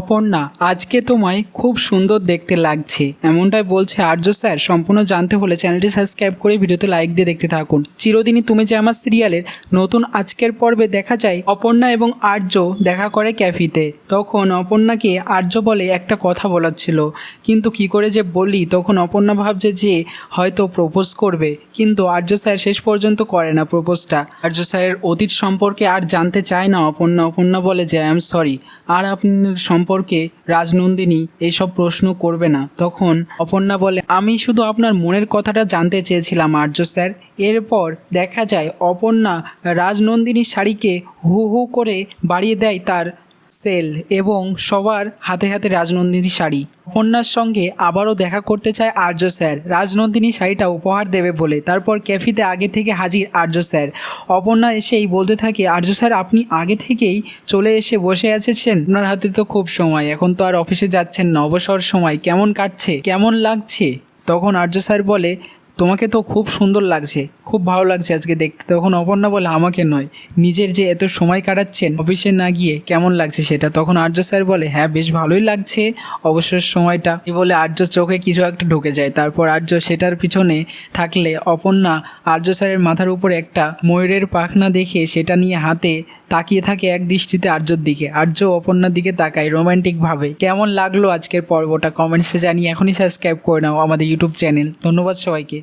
অপর্ণা, আজকে তোমায় খুব সুন্দর দেখতে লাগছে, এমনটাই বলছে আর্য স্যার। সম্পূর্ণ জানতে হলে চ্যানেলটি সাবস্ক্রাইব করে ভিডিওতে লাইক দিয়ে দেখতে থাকুন। চিরদিনই তুমি যে আমার সিরিয়ালের নতুন আজকের পর্বে দেখা যায় অপর্ণা এবং আর্য দেখা করে ক্যাফিতে। তখন অপর্ণাকে আর্য বলে একটা কথা বলার ছিল, কিন্তু কি করে যে বলি, তখন অপর্ণা ভাবছে যে হয়তো প্রপোজ করবে, কিন্তু আর্য স্যার শেষ পর্যন্ত করে না প্রপোজটা। আর্য স্যারের অতীত সম্পর্কে আর জানতে চায় না অপর্ণা। অপর্ণা বলে যে আই এম সরি, আর আপনার সম্পর্কে রাজনন্দিনী এইসব প্রশ্ন করবে না। তখন অপর্ণা বলে আমি শুধু আপনার মনের কথাটা জানতে চেয়েছিলাম আর্য স্যার। এরপর দেখা যায় অপর্ণা রাজনন্দিনীর শাড়িকে হু হু করে বাড়িয়ে দেয় তার সেল, এবং সবার হাতে হাতে রাজনন্দিনী শাড়ি। অপর্ণার সঙ্গে আবারও দেখা করতে চায় আর্য স্যার, রাজনন্দিনী শাড়িটা উপহার দেবে বলে। তারপর ক্যাফিতে আগে থেকে হাজির আর্য স্যার। অপর্ণা এসেই বলতে থাকে আর্য স্যার, আপনি আগে থেকেই চলে এসে বসে আছেন, আপনার হাতে তো খুব সময়, এখন তো আর অফিসে যাচ্ছেন না, অবসর সময় কেমন কাটছে, কেমন লাগছে? তখন আর্য স্যার বলে তোমাকে তো খুব সুন্দর লাগছে, খুব ভালো লাগছে আজকে দেখতে। তখন অপর্ণা বলে আমাকে নয়, নিজের যে এত সময় কাটাচ্ছেন অফিসে না গিয়ে কেমন লাগছে সেটা। তখন আর্য স্যার বলে হ্যাঁ, বেশ ভালোই লাগছে অবসর সময়টা। এই বলে আর্য চোখে কিছু একটা ঢুকে যায়। তারপর আর্য সেটার পিছনে থাকলে অপর্ণা আর্য স্যারের মাথার উপরে একটা ময়ূরের পাখনা দেখে সেটা নিয়ে হাতে তাকিয়ে থাকে এক দৃষ্টিতে আর্যর দিকে। আর্য অপর্ণার দিকে তাকায় রোমান্টিকভাবে। কেমন লাগলো আজকের পর্বটা কমেন্টসে জানিয়ে এখনই সাবস্ক্রাইব করে নাও আমাদের ইউটিউব চ্যানেল। ধন্যবাদ সবাইকে।